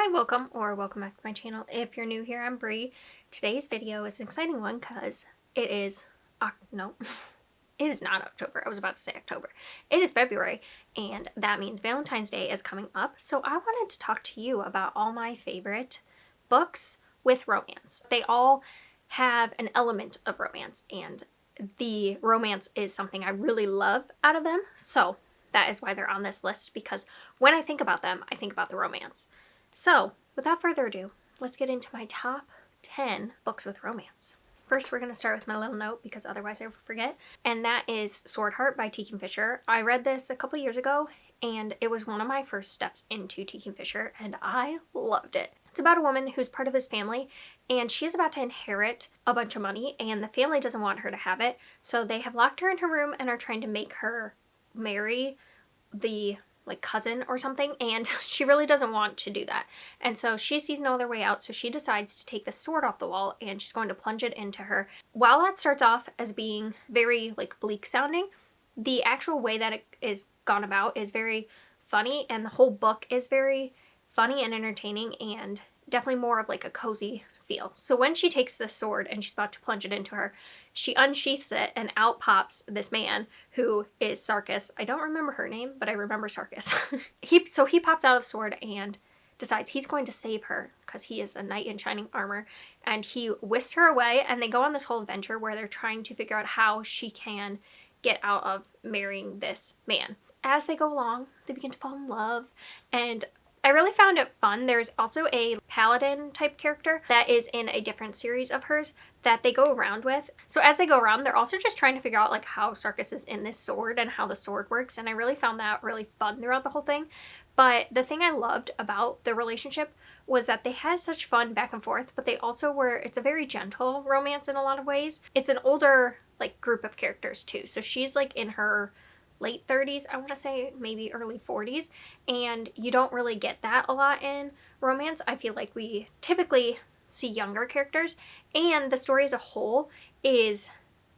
Hi, welcome back to my channel. If you're new here, I'm Bree. Today's video is an exciting one because it is, no, it is not October. I was about to say October. It is February, and that means Valentine's Day is coming up. So I wanted to talk to you about all my favorite books with romance. They all have an element of romance, and the romance is something I really love out of them. So that is why they're on this list, because when I think about them, I think about the romance. So, without further ado, let's get into my top 10 books with romance. First, we're going to start with my little note because otherwise I will forget, and that is Swordheart by T. Kingfisher. I read this a couple years ago, and it was one of my first steps into T. Kingfisher, and I loved it. It's about a woman who's part of his family, and she's about to inherit a bunch of money, and the family doesn't want her to have it, so they have locked her in her room and are trying to make her marry the cousin or something, and she really doesn't want to do that, and so she sees no other way out, so she decides to take the sword off the wall and she's going to plunge it into her. While that starts off as being very bleak sounding, the actual way that it is gone about is very funny, and the whole book is very funny and entertaining and definitely more of a cozy feel. So when she takes this sword and she's about to plunge it into her, she unsheaths it and out pops this man who is Sarkis. I don't remember her name, but I remember Sarkis. So he pops out of the sword and decides he's going to save her because he is a knight in shining armor, and he whisks her away, and they go on this whole adventure where they're trying to figure out how she can get out of marrying this man. As they go along, they begin to fall in love, and I really found it fun. There's also a paladin type character that is in a different series of hers that they go around with. So as they go around, they're also just trying to figure out how Sarkis is in this sword and how the sword works, and I really found that really fun throughout the whole thing. But the thing I loved about the relationship was that they had such fun back and forth, but they also were, it's a very gentle romance in a lot of ways. It's an older group of characters too. So she's in her late 30s, I want to say, maybe early 40s, and you don't really get that a lot in romance. I feel like we typically see younger characters, and the story as a whole is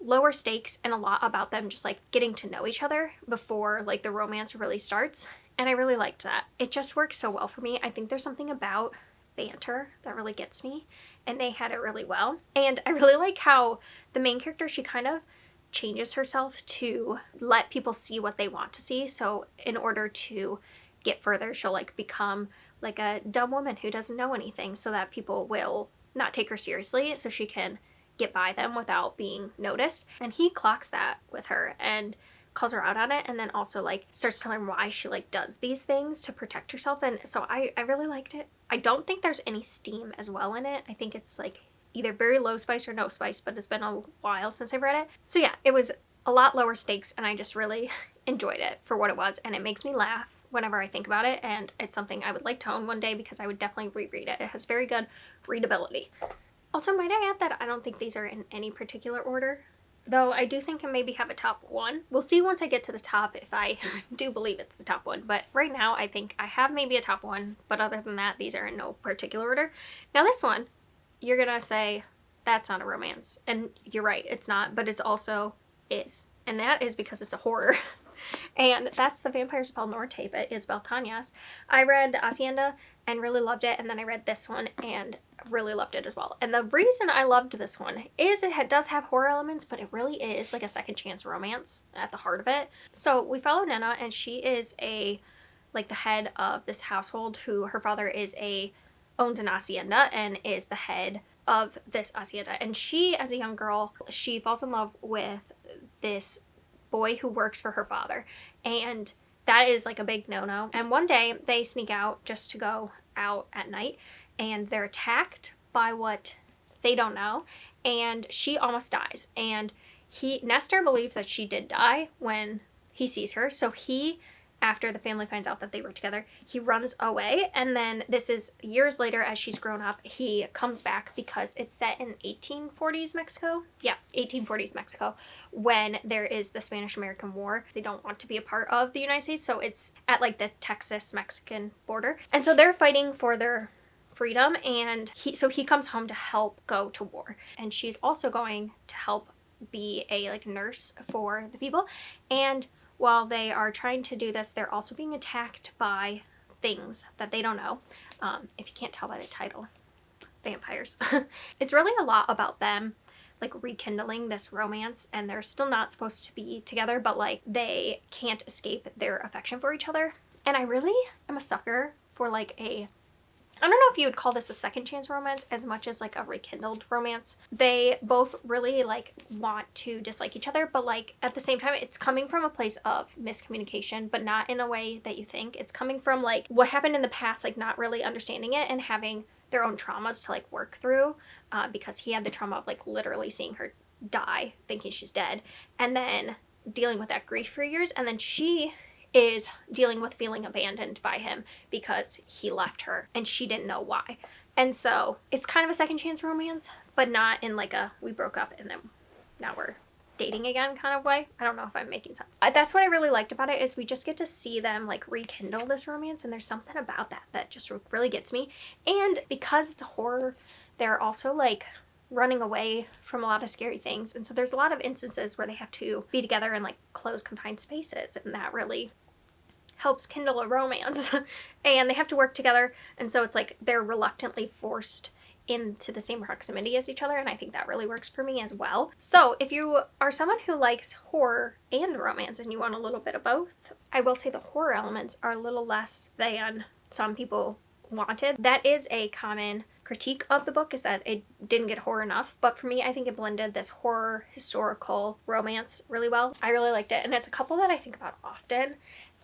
lower stakes and a lot about them just getting to know each other before the romance really starts, and I really liked that. It just works so well for me. I think there's something about banter that really gets me, and they had it really well. And I really like how the main character, she kind of changes herself to let people see what they want to see. So in order to get further, she'll become a dumb woman who doesn't know anything, so that people will not take her seriously, so she can get by them without being noticed. And he clocks that with her and calls her out on it, and then also starts telling why she does these things to protect herself. And so I really liked it. I don't think there's any steam as well in it. I think it's either very low spice or no spice, but it's been a while since I've read it. So yeah, it was a lot lower stakes, and I just really enjoyed it for what it was, and it makes me laugh whenever I think about it, and it's something I would like to own one day because I would definitely reread it. It has very good readability. Also, might I add that I don't think these are in any particular order, though I do think I maybe have a top one. We'll see once I get to the top if I do believe it's the top one, but right now I think I have maybe a top one, but other than that, these are in no particular order. Now this one, you're gonna say, that's not a romance. And you're right, it's not, but it's also is. And that is because it's a horror. And that's The Vampires of El Norte by Isabel Cañas. I read The Hacienda and really loved it, and then I read this one and really loved it as well. And the reason I loved this one is does have horror elements, but it really is a second chance romance at the heart of it. So we follow Nena, and she is the head of this household who her father owns an hacienda and is the head of this hacienda. And she, as a young girl, she falls in love with this boy who works for her father, and that is a big no-no. And one day they sneak out just to go out at night, and they're attacked by what they don't know, and she almost dies. And Nestor believes that she did die when he sees her, so after the family finds out that they were together, he runs away, and then this is years later as she's grown up. He comes back because it's set in 1840s Mexico. Yeah, 1840s Mexico, when there is the Spanish-American War. They don't want to be a part of the United States, so it's at the Texas-Mexican border. And so they're fighting for their freedom, and he comes home to help go to war. And she's also going to help be a nurse for the people, and while they are trying to do this, they're also being attacked by things that they don't know. If you can't tell by the title, vampires. It's really a lot about them like rekindling this romance, and they're still not supposed to be together, but like they can't escape their affection for each other. And I really am a sucker for like I don't know if you would call this a second chance romance as much as like a rekindled romance. They both really like want to dislike each other, but like at the same time it's coming from a place of miscommunication, but not in a way that you think. It's coming from like what happened in the past, like not really understanding it and having their own traumas to like work through, because he had the trauma of like literally seeing her die, thinking she's dead, and then dealing with that grief for years, and then she is dealing with feeling abandoned by him because he left her and she didn't know why. And so it's kind of a second chance romance, but not in like a we broke up and then now we're dating again kind of way. I don't know if I'm making sense. That's what I really liked about it, is we just get to see them like rekindle this romance, and there's something about that just really gets me. And because it's a horror, they're also like running away from a lot of scary things, and so there's a lot of instances where they have to be together in like closed confined spaces, and that really helps kindle a romance. And they have to work together, and so it's like they're reluctantly forced into the same proximity as each other, and I think that really works for me as well. So if you are someone who likes horror and romance and you want a little bit of both, I will say the horror elements are a little less than some people wanted. That is a common critique of the book, is that it didn't get horror enough, but for me I think it blended this horror historical romance really well. I really liked it, and it's a couple that I think about often,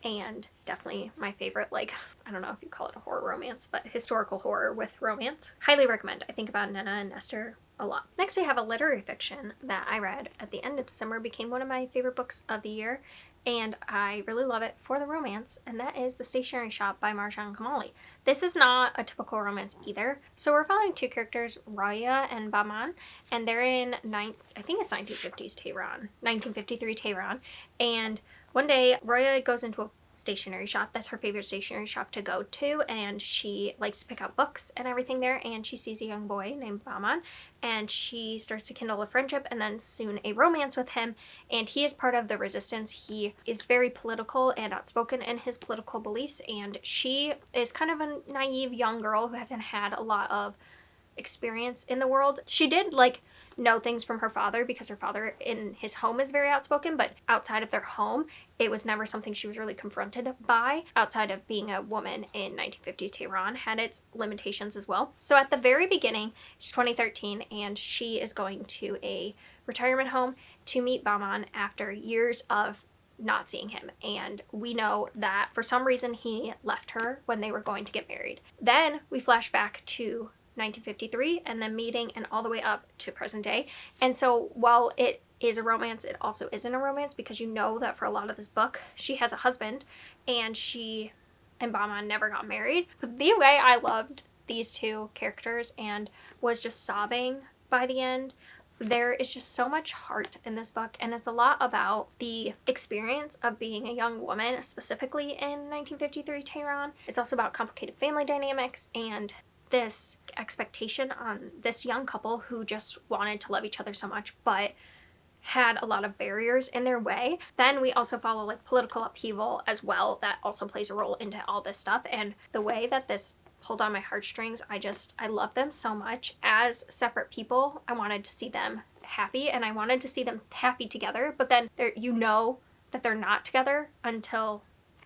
and definitely my favorite, like, I don't know if you call it a horror romance, but historical horror with romance. Highly recommend. I think about Nana and Esther a lot. Next we have a literary fiction that I read at the end of December, became one of my favorite books of the year, and I really love it for the romance, and that is The Stationery Shop by Marjane Kamali. This is not a typical romance either. So we're following two characters, Raya and Bahman, and they're in I think it's 1950s Tehran, 1953 Tehran, and one day Raya goes into a stationery shop. That's her favorite stationery shop to go to, and she likes to pick out books and everything there, and she sees a young boy named Bahman, and she starts to kindle a friendship and then soon a romance with him, and he is part of the resistance. He is very political and outspoken in his political beliefs, and she is kind of a naive young girl who hasn't had a lot of experience in the world. She did like know things from her father because her father in his home is very outspoken, but outside of their home it was never something she was really confronted by. Outside of being a woman in 1950s Tehran had its limitations as well. So at the very beginning, it's 2013, and she is going to a retirement home to meet Bahman after years of not seeing him, and we know that for some reason he left her when they were going to get married. Then we flash back to 1953 and then meeting, and all the way up to present day. And so while it is a romance, it also isn't a romance, because you know that for a lot of this book she has a husband and she and Bahman never got married. But the way I loved these two characters and was just sobbing by the end. There is just so much heart in this book, and it's a lot about the experience of being a young woman, specifically in 1953 Tehran. It's also about complicated family dynamics and this expectation on this young couple who just wanted to love each other so much, but had a lot of barriers in their way. Then we also follow like political upheaval as well, that also plays a role into all this stuff, and the way that this pulled on my heartstrings, I love them so much. As separate people, I wanted to see them happy, and I wanted to see them happy together, but then you know that they're not together until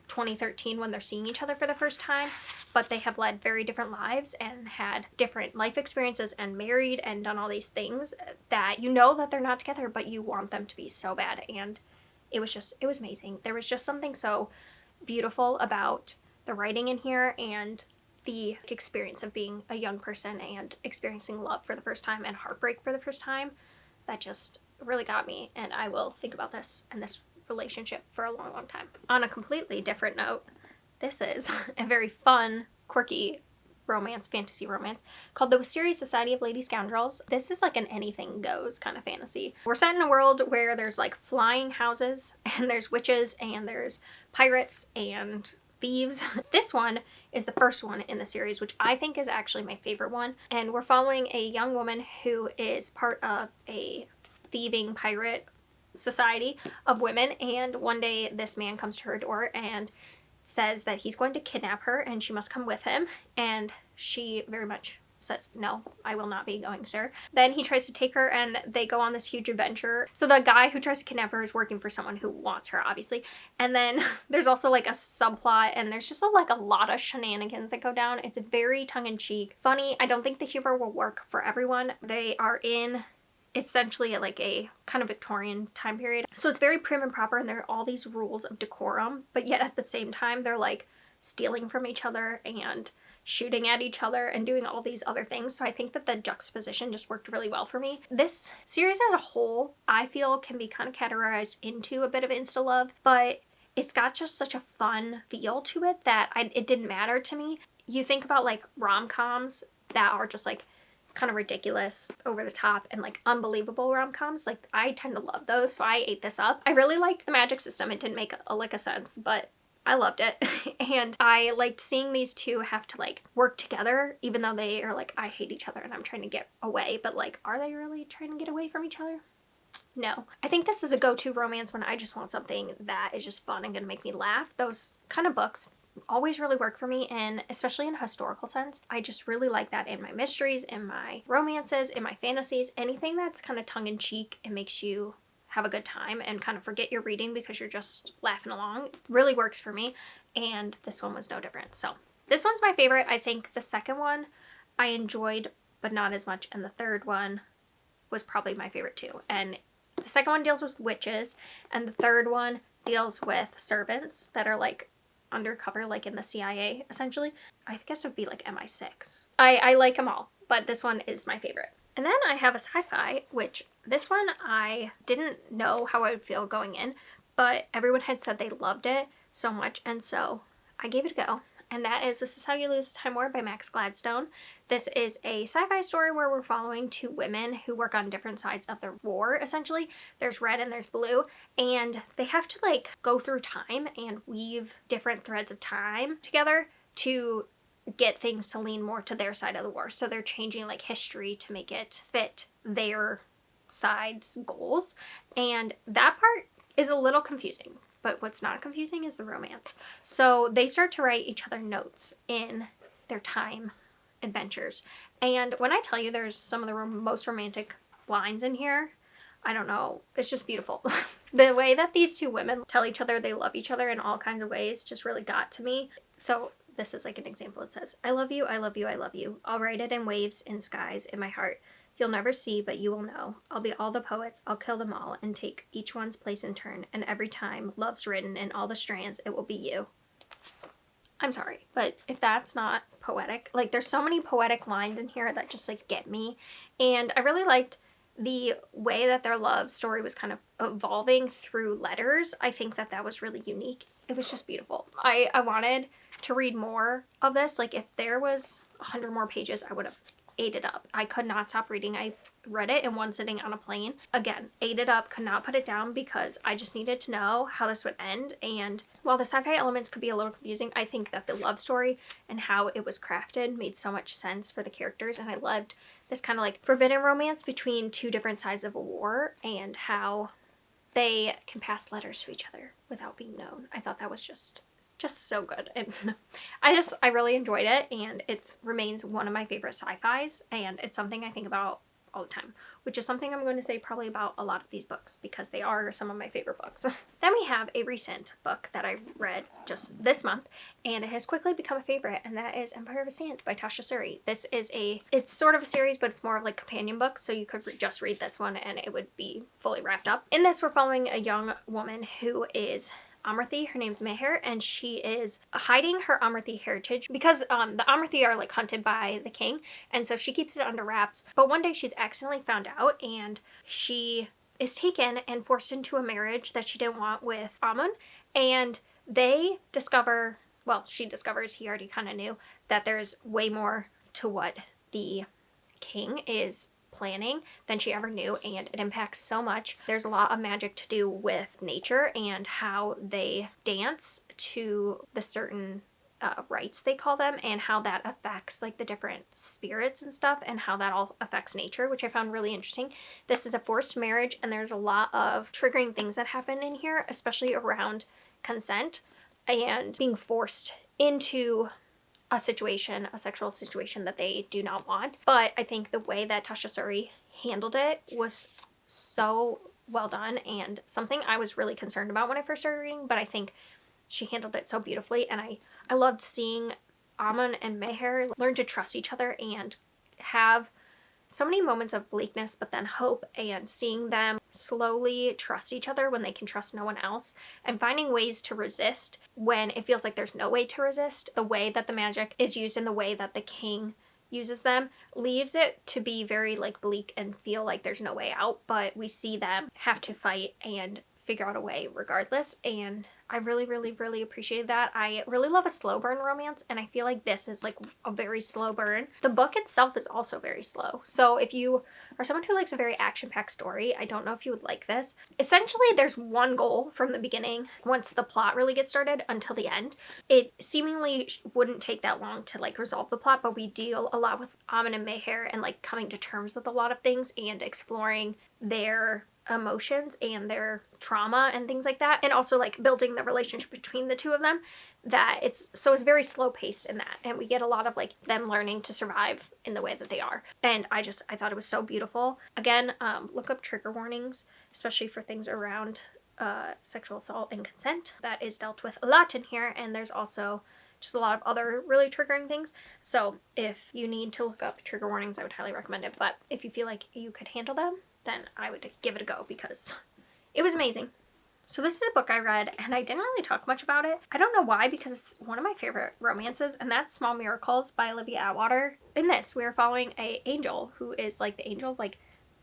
2013 when they're seeing each other for the first time, but they have led very different lives and had different life experiences and married and done all these things that you know that they're not together, but you want them to be so bad. And it was amazing. There was just something so beautiful about the writing in here and the experience of being a young person and experiencing love for the first time and heartbreak for the first time that just really got me, and I will think about this and this relationship for a long, long time. On a completely different note, this is a very fun, quirky romance, fantasy romance, called The Wisteria Society of Lady Scoundrels. This is like an anything goes kind of fantasy. We're set in a world where there's like flying houses, and there's witches, and there's pirates, and thieves. This one is the first one in the series, which I think is actually my favorite one, and we're following a young woman who is part of a thieving pirate society of women, and one day this man comes to her door and says that he's going to kidnap her and she must come with him, and she very much says, no, I will not be going, sir. Then he tries to take her and they go on this huge adventure. So the guy who tries to kidnap her is working for someone who wants her, obviously. And then there's also like a subplot, and there's just like a lot of shenanigans that go down. It's very tongue-in-cheek, funny. I don't think the humor will work for everyone. They are in essentially like a kind of Victorian time period. So it's very prim and proper, and there are all these rules of decorum, but yet at the same time they're like stealing from each other and shooting at each other and doing all these other things. So I think that the juxtaposition just worked really well for me. This series as a whole, I feel, can be kind of categorized into a bit of insta-love, but it's got just such a fun feel to it that it didn't matter to me. You think about like rom-coms that are just like kind of ridiculous, over the top, and like unbelievable rom-coms. Like I tend to love those, so I ate this up. I really liked the magic system. It didn't make a lick of sense, but I loved it. And I liked seeing these two have to like work together, even though they are like, I hate each other and I'm trying to get away. But like, are they really trying to get away from each other? No. I think this is a go-to romance when I just want something that is just fun and gonna make me laugh. Those kind of books always really work for me, and especially in a historical sense. I just really like that in my mysteries, in my romances, in my fantasies. Anything that's kind of tongue-in-cheek and makes you have a good time and kind of forget you're reading because you're just laughing along really works for me, and this one was no different. So this one's my favorite. I think the second one I enjoyed but not as much, and the third one was probably my favorite too. And the second one deals with witches, and the third one deals with servants that are like undercover, like in the CIA essentially. I guess it would be like MI6. I like them all, but this one is my favorite. And then I have a sci-fi, which this one I didn't know how I would feel going in, but everyone had said they loved it so much, and so I gave it a go. And that is This Is How You Lose Time War by Max Gladstone. This is a sci-fi story where we're following two women who work on different sides of the war, essentially. There's red and there's blue, and they have to like go through time and weave different threads of time together to get things to lean more to their side of the war. So they're changing like history to make it fit their side's goals. And that part is a little confusing, but what's not confusing is the romance. So they start to write each other notes in their time adventures. And when I tell you there's some of the most romantic lines in here, I don't know, it's just beautiful. The way that these two women tell each other they love each other in all kinds of ways just really got to me. So this is like an example. It says, I love you, I love you, I love you. I'll write it in waves, in skies, in my heart. You'll never see, but you will know. I'll be all the poets, I'll kill them all, and take each one's place in turn. And every time love's written in all the strands, it will be you. I'm sorry, but if that's not poetic, like there's so many poetic lines in here that just like get me. And I really liked the way that their love story was kind of evolving through letters. I think that that was really unique. It was just beautiful. I wanted to read more of this. Like if there was 100 more pages, I would have ate it up. I could not stop reading. I read it in one sitting on a plane. Again, ate it up, could not put it down because I just needed to know how this would end. And while the sci-fi elements could be a little confusing, I think that the love story and how it was crafted made so much sense for the characters. And I loved this kind of like forbidden romance between two different sides of a war and how they can pass letters to each other without being known. I thought that was just so good, and I really enjoyed it, and it remains one of my favorite sci-fis, and it's something I think about all the time, which is something I'm going to say probably about a lot of these books because they are some of my favorite books. Then we have a recent book that I read just this month, and it has quickly become a favorite, and that is Empire of Sand by Tasha Suri. This is it's sort of a series, but it's more of like companion books, so you could just read this one and it would be fully wrapped up. In this, we're following a young woman who is Amrithi. Her name's Meher, and she is hiding her Amrithi heritage because the Amrithi are like hunted by the king, and so she keeps it under wraps. But one day she's accidentally found out, and she is taken and forced into a marriage that she didn't want with Amun, and they discover, well, she discovers, he already kind of knew, that there's way more to what the king is planning than she ever knew, and it impacts so much. There's a lot of magic to do with nature and how they dance to the certain rites, they call them, and how that affects like the different spirits and stuff, and how that all affects nature, which I found really interesting. This is a forced marriage, and there's a lot of triggering things that happen in here, especially around consent. and being forced into a situation, a sexual situation that they do not want. But I think the way that Tasha Suri handled it was so well done, and something I was really concerned about when I first started reading, but I think she handled it so beautifully. And I loved seeing Amun and Meher learn to trust each other and have so many moments of bleakness but then hope, and seeing them slowly trust each other when they can trust no one else, and finding ways to resist when it feels like there's no way to resist. The way that the magic is used and the way that the king uses them leaves it to be very like bleak and feel like there's no way out, but we see them have to fight and figure out a way regardless, and I really appreciated that. I really love a slow burn romance, and I feel like this is like a very slow burn. The book itself is also very slow, so if you are someone who likes a very action-packed story, I don't know if you would like this. Essentially, there's one goal from the beginning, once the plot really gets started, until the end. It seemingly wouldn't take that long to like resolve the plot, but we deal a lot with Amun and Meher and like coming to terms with a lot of things and exploring their emotions and their trauma and things like that, and also like building the relationship between the two of them. That it's very slow paced in that, and we get a lot of like them learning to survive in the way that they are, and I thought it was so beautiful. Again, look up trigger warnings, especially for things around sexual assault and consent. That is dealt with a lot in here, and there's also just a lot of other really triggering things. So if you need to look up trigger warnings, I would highly recommend it. But if you feel like you could handle them, then I would give it a go, because it was amazing. So this is a book I read, and I didn't really talk much about it. I don't know why, because it's one of my favorite romances, and that's Small Miracles by Olivia Atwater. In this, we are following a angel who is like the angel of like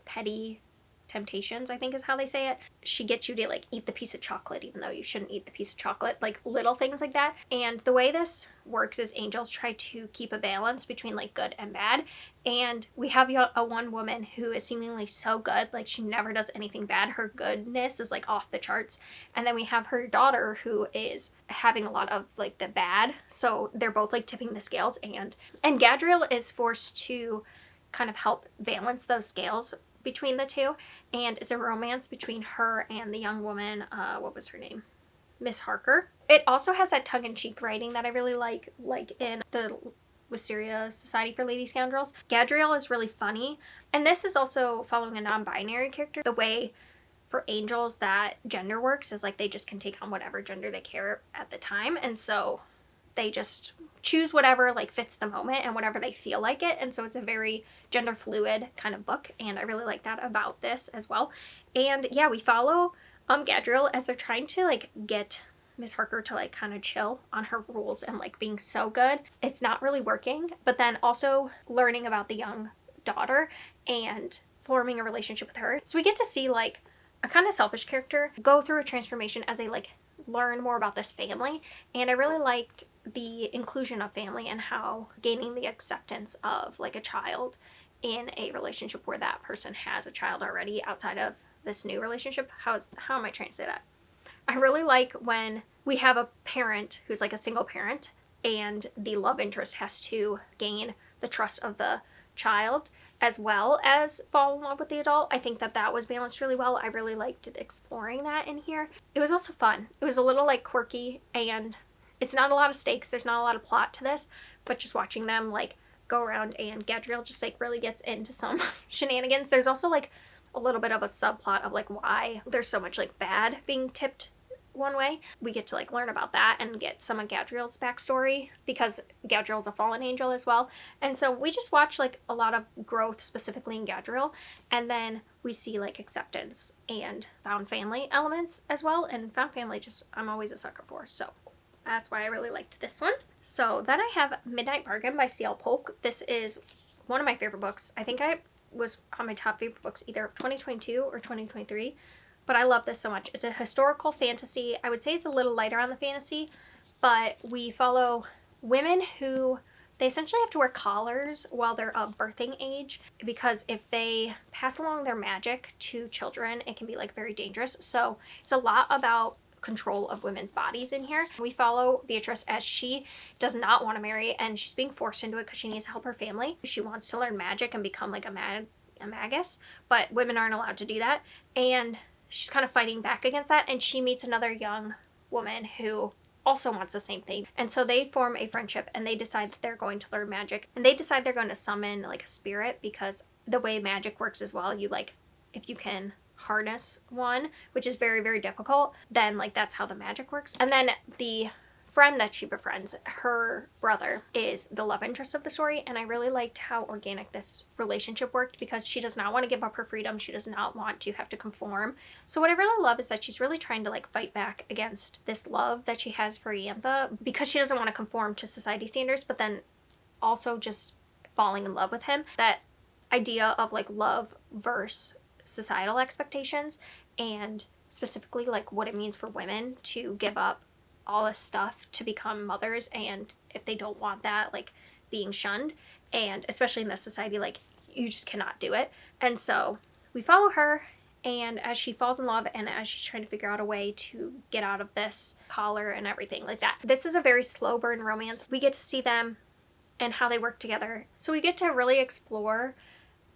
petty temptations, I think is how they say it. She gets you to like eat the piece of chocolate even though you shouldn't eat the piece of chocolate, like little things like that. And the way this works is angels try to keep a balance between like good and bad, and we have a one woman who is seemingly so good, like she never does anything bad, her goodness is like off the charts, and then we have her daughter who is having a lot of like the bad, so they're both like tipping the scales, and Gadriel is forced to kind of help balance those scales between the two, and it's a romance between her and the young woman, what was her name? Miss Harker. It also has that tongue-in-cheek writing that I really like in the Wisteria Society for Lady Scoundrels. Gadriel is really funny, and this is also following a non-binary character. The way for angels that gender works is like they just can take on whatever gender they care at the time, and so they just choose whatever like fits the moment and whatever they feel like it, and so it's a very gender fluid kind of book, and I really like that about this as well. And yeah, we follow Gadriel as they're trying to like get Miss Harker to like kind of chill on her rules and like being so good. It's not really working, but then also learning about the young daughter and forming a relationship with her. So we get to see like a kind of selfish character go through a transformation as they like learn more about this family, and I really liked the inclusion of family and how gaining the acceptance of like a child in a relationship where that person has a child already outside of this new relationship. How am I trying to say that? I really like when we have a parent who's like a single parent and the love interest has to gain the trust of the child as well as fall in love with the adult. I think that was balanced really well. I really liked exploring that in here. It was also fun. It was a little like quirky, and it's not a lot of stakes. There's not a lot of plot to this, but just watching them like go around, and Gadriel just like really gets into some shenanigans. There's also like a little bit of a subplot of like why there's so much like bad being tipped one way. We get to like learn about that and get some of Gadriel's backstory, because Gadriel's a fallen angel as well. And so we just watch like a lot of growth specifically in Gadriel, and then we see like acceptance and found family elements as well. And found family just I'm always a sucker for, so that's why I really liked this one. So then I have Midnight Bargain by C.L. Polk. This is one of my favorite books. I think I was on my top favorite books either of 2022 or 2023. But I love this so much. It's a historical fantasy. I would say it's a little lighter on the fantasy, but we follow women who, they essentially have to wear collars while they're of birthing age, because if they pass along their magic to children, it can be like very dangerous. So it's a lot about control of women's bodies in here. We follow Beatrice as she does not want to marry, and she's being forced into it because she needs to help her family. She wants to learn magic and become like a magus, but women aren't allowed to do that. And she's kind of fighting back against that, and she meets another young woman who also wants the same thing. And so they form a friendship and they decide that they're going to learn magic. And they decide they're going to summon like a spirit, because the way magic works as well, you like, if you can harness one, which is very, very difficult, then like that's how the magic works. And then the friend that she befriends, her brother, is the love interest of the story. And I really liked how organic this relationship worked, because she does not want to give up her freedom. She does not want to have to conform. So what I really love is that she's really trying to like fight back against this love that she has for Iantha, because she doesn't want to conform to society standards, but then also just falling in love with him. That idea of like love versus societal expectations, and specifically like what it means for women to give up all this stuff to become mothers, and if they don't want that, like being shunned, and especially in this society, like you just cannot do it. And so we follow her, and as she falls in love and as she's trying to figure out a way to get out of this collar and everything like that. This is a very slow burn romance. We get to see them and how they work together, so we get to really explore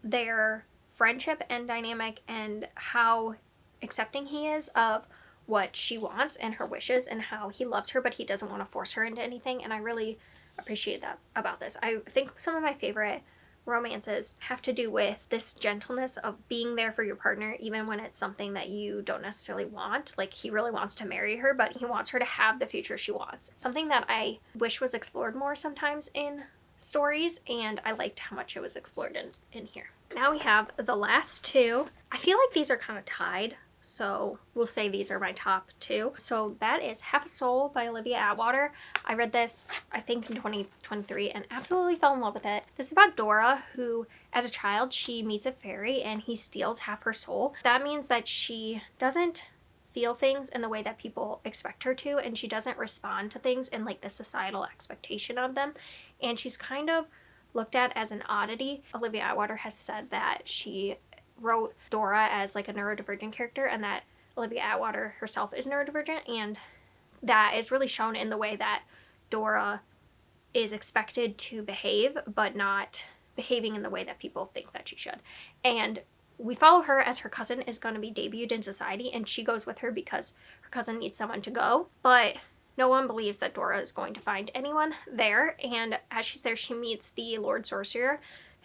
their friendship and dynamic, and how accepting he is of what she wants and her wishes, and how he loves her but he doesn't want to force her into anything. And I really appreciate that about this. I think some of my favorite romances have to do with this gentleness of being there for your partner even when it's something that you don't necessarily want. Like he really wants to marry her, but he wants her to have the future she wants. Something that I wish was explored more sometimes in stories, and I liked how much it was explored in here. Now we have the last two. I feel like these are kind of tied, so we'll say these are my top two. So that is Half a Soul by Olivia Atwater. I read this, I think, in 2023 and absolutely fell in love with it. This is about Dora, who, as a child, she meets a fairy and he steals half her soul. That means that she doesn't feel things in the way that people expect her to, and she doesn't respond to things in like the societal expectation of them. And she's kind of looked at as an oddity. Olivia Atwater has said that she wrote Dora as like a neurodivergent character, and that Olivia Atwater herself is neurodivergent, and that is really shown in the way that Dora is expected to behave but not behaving in the way that people think that she should. And we follow her as her cousin is going to be debuted in society, and she goes with her because her cousin needs someone to go, but no one believes that Dora is going to find anyone there. And as she's there, she meets the Lord Sorcerer,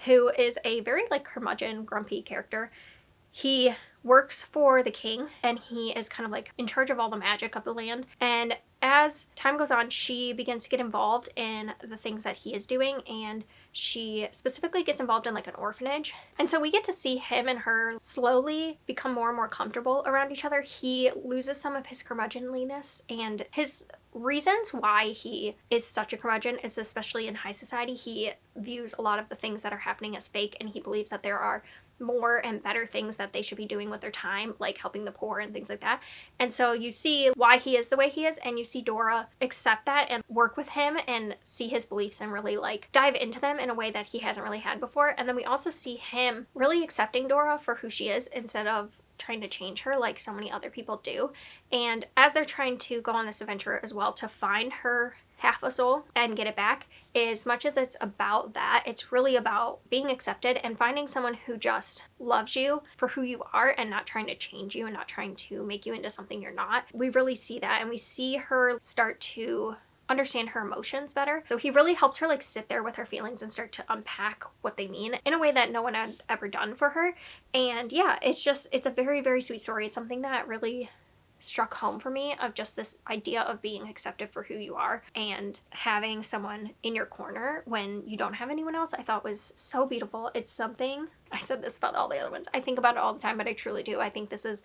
who is a very like curmudgeon, grumpy character. He works for the king, and he is kind of like in charge of all the magic of the land. And as time goes on, she begins to get involved in the things that he is doing, and she specifically gets involved in like an orphanage. And so we get to see him and her slowly become more and more comfortable around each other. He loses some of his curmudgeonliness, and his reasons why he is such a curmudgeon is, especially in high society, he views a lot of the things that are happening as fake, and he believes that there are more and better things that they should be doing with their time, like helping the poor and things like that. And so you see why he is the way he is, and you see Dora accept that and work with him and see his beliefs and really like dive into them in a way that he hasn't really had before. And then we also see him really accepting Dora for who she is instead of trying to change her like so many other people do. And as they're trying to go on this adventure as well to find her half a soul and get it back, as much as it's about that, it's really about being accepted and finding someone who just loves you for who you are and not trying to change you and not trying to make you into something you're not. We really see that, and we see her start to understand her emotions better. So he really helps her like sit there with her feelings and start to unpack what they mean in a way that no one had ever done for her. And yeah, it's a very, very sweet story. It's something that really struck home for me, of just this idea of being accepted for who you are and having someone in your corner when you don't have anyone else. I thought was so beautiful. It's something, I said this about all the other ones, I think about it all the time, but I truly do. I think this is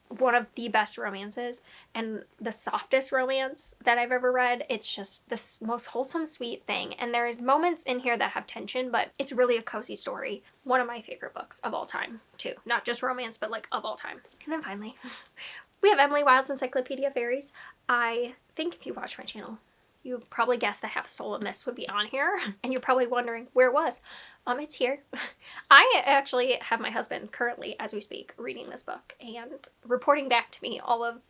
one of the best romances and the softest romance that I've ever read. It's just the most wholesome, sweet thing. And there's moments in here that have tension, but it's really a cozy story. One of my favorite books of all time too. Not just romance, but like of all time. And then finally, we have Emily Wilde's Encyclopedia Faeries. I think if you watch my channel, you probably guessed that Half a Soul in this would be on here, and you're probably wondering where it was. It's here. I actually have my husband currently, as we speak, reading this book and reporting back to me all of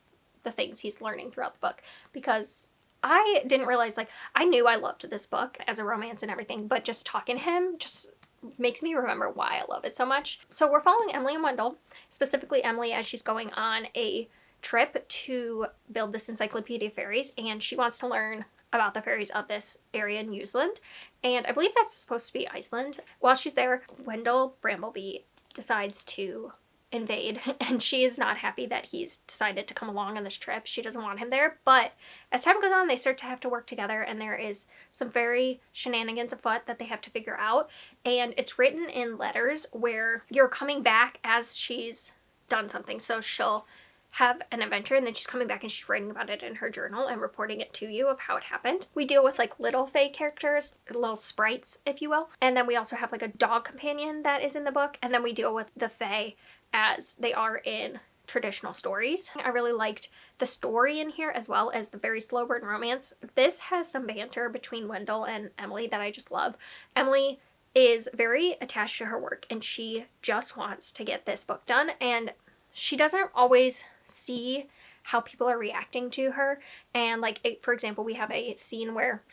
the things he's learning throughout the book, because I didn't realize, like, I knew I loved this book as a romance and everything, but just talking to him just makes me remember why I love it so much. So we're following Emily and Wendell, specifically Emily, as she's going on a trip to build this encyclopedia of fairies, and she wants to learn about the fairies of this area in New Zealand, and I believe that's supposed to be Iceland. While she's there, Wendell Bramblebee decides to invade, and she is not happy that he's decided to come along on this trip. She doesn't want him there, but as time goes on, they start to have to work together, and there is some very shenanigans afoot that they have to figure out, and it's written in letters where you're coming back as she's done something. So she'll have an adventure, and then she's coming back and she's writing about it in her journal and reporting it to you of how it happened. We deal with like little fae characters, little sprites, if you will, and then we also have like a dog companion that is in the book, and then we deal with the fae as they are in traditional stories. I really liked the story in here as well as the very slow burn romance. This has some banter between Wendell and Emily that I just love. Emily is very attached to her work, and she just wants to get this book done, and she doesn't always see how people are reacting to her. And like, for example, we have a scene where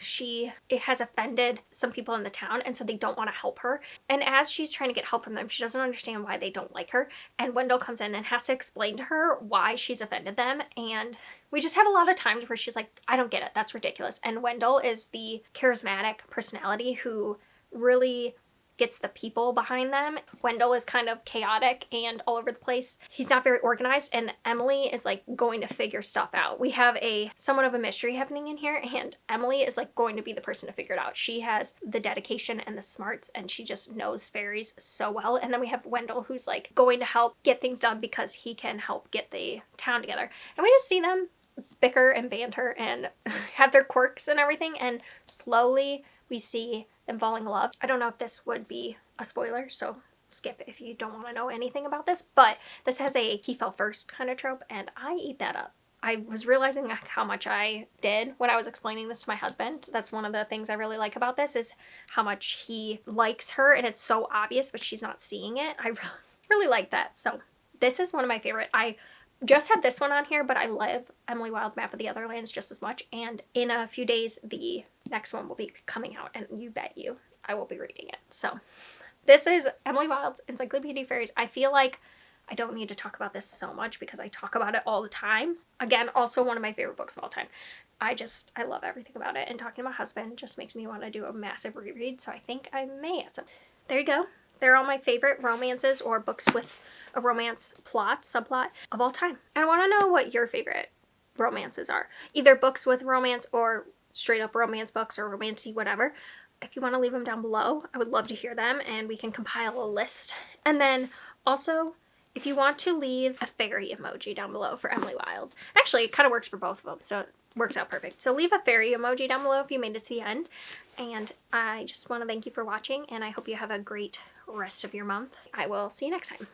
it has offended some people in the town, and so they don't want to help her. And as she's trying to get help from them, she doesn't understand why they don't like her. And Wendell comes in and has to explain to her why she's offended them. And we just have a lot of times where she's like, I don't get it. That's ridiculous. And Wendell is the charismatic personality who really gets the people behind them. Wendell is kind of chaotic and all over the place. He's not very organized, and Emily is like going to figure stuff out. We have somewhat of a mystery happening in here, and Emily is like going to be the person to figure it out. She has the dedication and the smarts, and she just knows fairies so well. And then we have Wendell, who's like going to help get things done because he can help get the town together. And we just see them bicker and banter and have their quirks and everything, and slowly we see them falling in love. I don't know if this would be a spoiler, so skip if you don't want to know anything about this, but this has a he fell first kind of trope, and I eat that up. I was realizing how much I did when I was explaining this to my husband. That's one of the things I really like about this, is how much he likes her, and it's so obvious, but she's not seeing it. I really like that. So this is one of my favorite. I just have this one on here, but I love Emily Wilde Map of the Otherlands just as much, and in a few days the next one will be coming out, and you bet you I will be reading it. So this is Emily Wilde's Encyclopedia of Fairies. I feel like I don't need to talk about this so much because I talk about it all the time. Again, also one of my favorite books of all time. I love everything about it, and talking to my husband just makes me want to do a massive reread, so I think I may add some. There you go. They're all my favorite romances or books with a romance subplot of all time. And I want to know what your favorite romances are. Either books with romance or straight up romance books or romancy, whatever. If you want to leave them down below, I would love to hear them, and we can compile a list. And then also, if you want to leave a fairy emoji down below for Emily Wilde. Actually, it kind of works for both of them, so it works out perfect. So leave a fairy emoji down below if you made it to the end. And I just want to thank you for watching, and I hope you have a great rest of your month. I will see you next time.